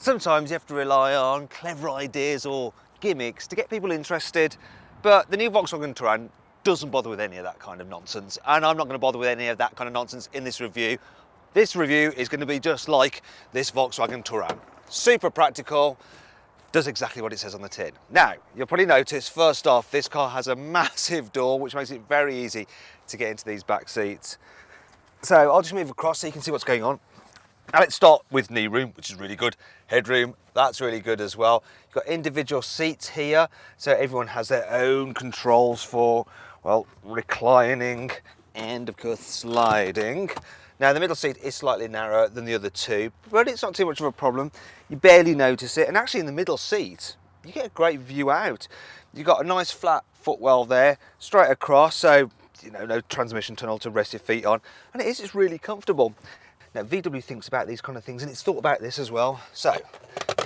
Sometimes you have to rely on clever ideas or gimmicks to get people interested, but the new Volkswagen Touran doesn't bother with any of that kind of nonsense, and I'm not going to bother with any of that kind of nonsense in this review. This review is going to be just like this Volkswagen Touran. Super practical, does exactly what it says on the tin. Now, you'll probably notice, first off, this car has a massive door, which makes it very easy to get into these back seats. So I'll just move across so you can see what's going on. Now let's start with knee room, which is really good. Headroom, that's really good as well. You've got individual seats here, so everyone has their own controls for, well, reclining and of course sliding. Now the middle seat is slightly narrower than the other two, but it's not too much of a problem. You barely notice it, and actually in the middle seat, you get a great view out. You've got a nice flat footwell there, straight across, so you know, no transmission tunnel to rest your feet on, and it's really comfortable. Now VW thinks about these kind of things, and it's thought about this as well. So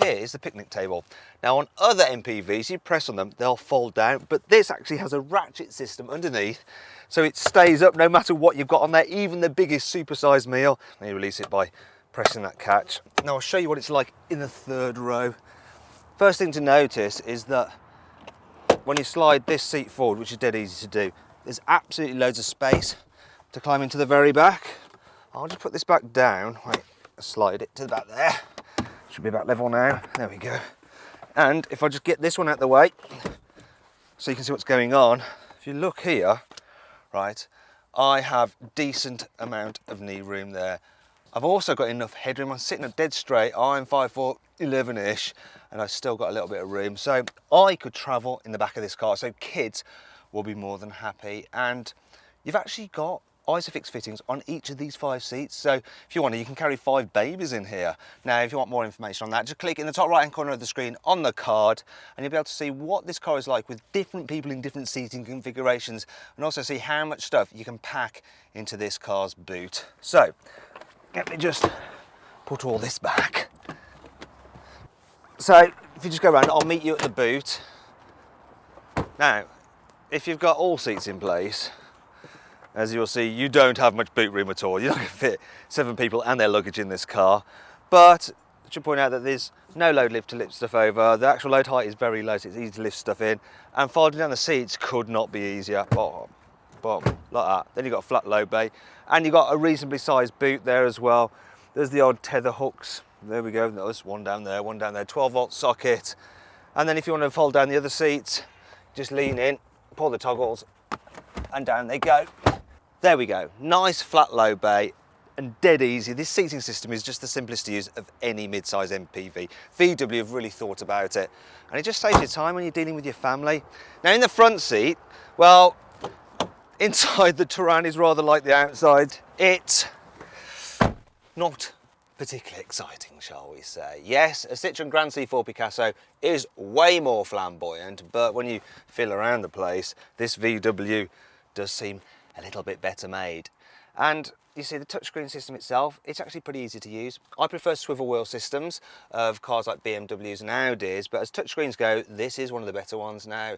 here is the picnic table. Now on other MPVs, you press on them, they'll fold down, but this actually has a ratchet system underneath, so it stays up no matter what you've got on there, even the biggest supersized meal. And you release it by pressing that catch. Now I'll show you what it's like in the third row. First thing to notice is that when you slide this seat forward, which is dead easy to do, there's absolutely loads of space to climb into the very back. I'll just put this back down, wait, slide it to the back there. Should be about level now, there we go. And if I just get this one out of the way, so you can see what's going on, if you look here, right, I have decent amount of knee room there. I've also got enough headroom, I'm sitting up dead straight, I'm 5'4", 11-ish, and I've still got a little bit of room. So I could travel in the back of this car, so kids will be more than happy. And you've actually got Isofix fittings on each of these 5 seats, so if you want to, you can carry 5 babies in here. Now if you want more information on that, just click in the top right hand corner of the screen on the card, and you'll be able to see what this car is like with different people in different seating configurations, and also see how much stuff you can pack into this car's boot. So let me just put all this back. So if you just go around, I'll meet you at the boot. Now if you've got all seats in place, as you'll see, you don't have much boot room at all. You're not going to fit 7 people and their luggage in this car. But I should point out that there's no load lift to lift stuff over. The actual load height is very low, so it's easy to lift stuff in. And folding down the seats could not be easier. Boom, boom, like that. Then you've got a flat load bay. And you've got a reasonably sized boot there as well. There's the odd tether hooks. There we go. There's one down there, 12-volt socket. And then if you want to fold down the other seats, just lean in, pull the toggles, and down they go. There we go, nice flat low bay and dead easy. This seating system is just the simplest to use of any mid-size MPV. VW have really thought about it, and it just saves you time when you're dealing with your family. Now in the front seat, well, inside the Touran is rather like the outside. It's not particularly exciting, shall we say. Yes, a Citroen Grand C4 Picasso is way more flamboyant, but when you feel around the place, this VW does seem a little bit better made. And you see the touchscreen system itself, it's actually pretty easy to use. I prefer swivel wheel systems of cars like BMWs and Audis, but as touchscreens go, this is one of the better ones. Now,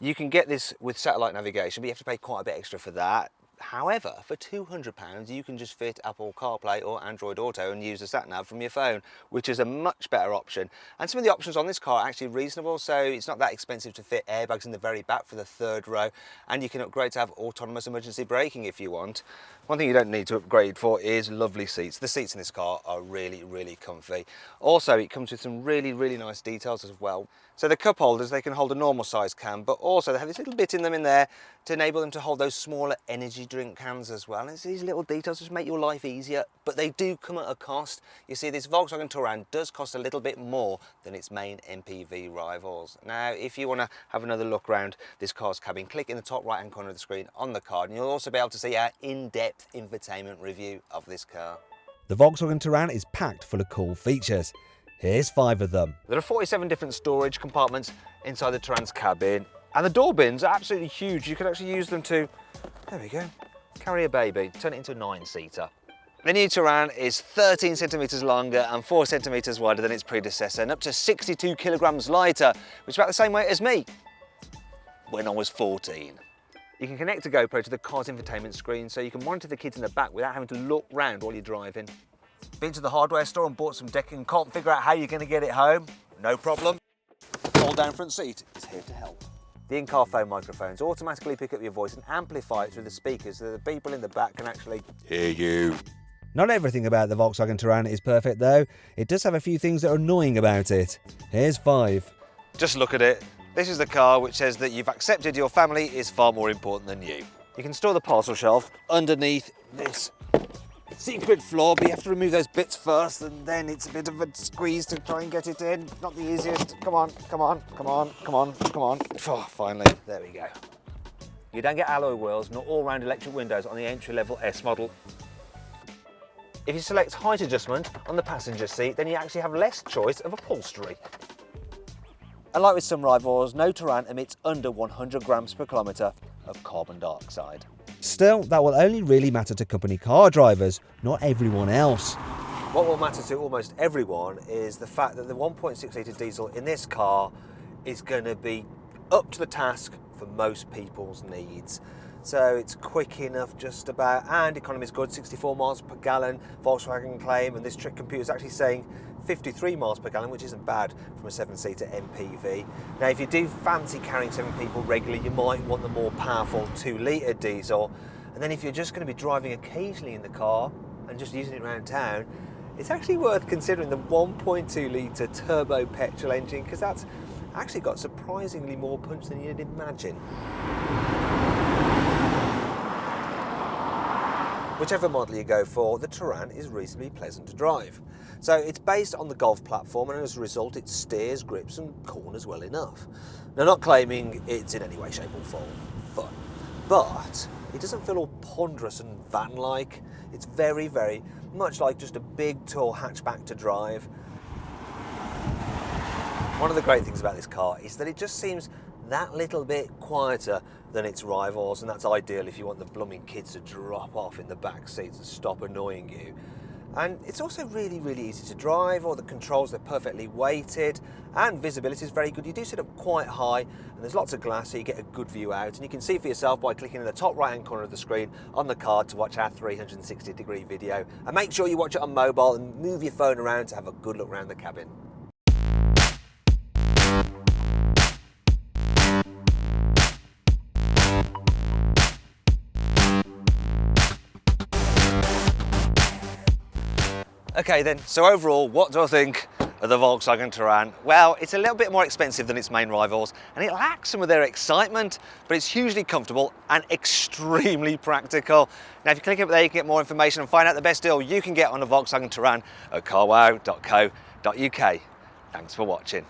you can get this with satellite navigation, but you have to pay quite a bit extra for that. However, for £200, you can just fit Apple CarPlay or Android Auto and use the sat-nav from your phone, which is a much better option. And some of the options on this car are actually reasonable, so it's not that expensive to fit airbags in the very back for the third row, and you can upgrade to have autonomous emergency braking if you want. One thing you don't need to upgrade for is lovely seats. The seats in this car are really, really comfy. Also, it comes with some really, really nice details as well. So the cup holders, they can hold a normal size can, but also they have this little bit in them in there to enable them to hold those smaller energy drink cans as well. And it's these little details just make your life easier, but they do come at a cost. You see, this Volkswagen Touran does cost a little bit more than its main MPV rivals. Now, if you want to have another look around this car's cabin, click in the top right hand corner of the screen on the card, and you'll also be able to see our in-depth infotainment review of this car. The Volkswagen Touran is packed full of cool features. Here's 5 of them. There are 47 different storage compartments inside the Touran's cabin, and the door bins are absolutely huge. You can actually use them to, there we go, carry a baby, turn it into a 9-seater. The new Touran is 13 centimetres longer and 4 centimetres wider than its predecessor, and up to 62 kilograms lighter, which is about the same weight as me when I was 14. You can connect a GoPro to the car's infotainment screen, so you can monitor the kids in the back without having to look round while you're driving. Been to the hardware store and bought some decking and can't figure out how you're going to get it home? No problem. The fold down front seat is here to help. The in-car phone microphones automatically pick up your voice and amplify it through the speakers so that the people in the back can actually hear you. Not everything about the Volkswagen Touran is perfect though. It does have a few things that are annoying about it. Here's 5. Just look at it. This is the car which says that you've accepted your family is far more important than you. You can store the parcel shelf underneath this secret floor, but you have to remove those bits first, and then it's a bit of a squeeze to try and get it in. Not the easiest. Come on, come on, come on, come on, come on. Oh, finally, there we go. You don't get alloy wheels nor all-round electric windows on the entry-level S model. If you select height adjustment on the passenger seat, then you actually have less choice of upholstery. And like with some rivals, no Touran emits under 100 grams per kilometre of carbon dioxide. Still, that will only really matter to company car drivers, not everyone else. What will matter to almost everyone is the fact that the 1.6 litre diesel in this car is going to be up to the task for most people's needs. So it's quick enough just about, and economy is good, 64 miles per gallon, Volkswagen claim, and this trick computer is actually saying 53 miles per gallon, which isn't bad from a 7-seater MPV. Now, if you do fancy carrying 7 people regularly, you might want the more powerful 2-litre diesel. And then if you're just going to be driving occasionally in the car and just using it around town, it's actually worth considering the 1.2-litre turbo petrol engine, because that's actually got surprisingly more punch than you'd imagine. Whichever model you go for, the Touran is reasonably pleasant to drive. So it's based on the Golf platform, and as a result it steers, grips and corners well enough. Now, not claiming it's in any way, shape or form fun, but it doesn't feel all ponderous and van-like. It's very, very much like just a big, tall hatchback to drive. One of the great things about this car is that it just seems that little bit quieter than its rivals, and that's ideal if you want the blooming kids to drop off in the back seats and stop annoying you. And it's also really, really easy to drive. All the controls, they're perfectly weighted, and visibility is very good. You do sit up quite high, and there's lots of glass, so you get a good view out, and you can see for yourself by clicking in the top right hand corner of the screen on the card to watch our 360-degree video. And make sure you watch it on mobile and move your phone around to have a good look around the cabin. Okay then, so overall, what do I think of the Volkswagen Touran? Well, it's a little bit more expensive than its main rivals, and it lacks some of their excitement, but it's hugely comfortable and extremely practical. Now, if you click up there, you can get more information and find out the best deal you can get on a Volkswagen Touran at carwow.co.uk. Thanks for watching.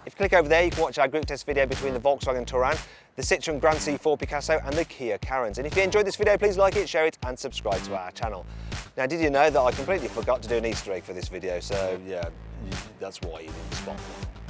If you click over there, you can watch our group test video between the Volkswagen Touran, the Citroën Grand C4 Picasso and the Kia Carens. And if you enjoyed this video, please like it, share it and subscribe to our channel. Now, did you know that I completely forgot to do an Easter egg for this video? So yeah, that's why you didn't spot me.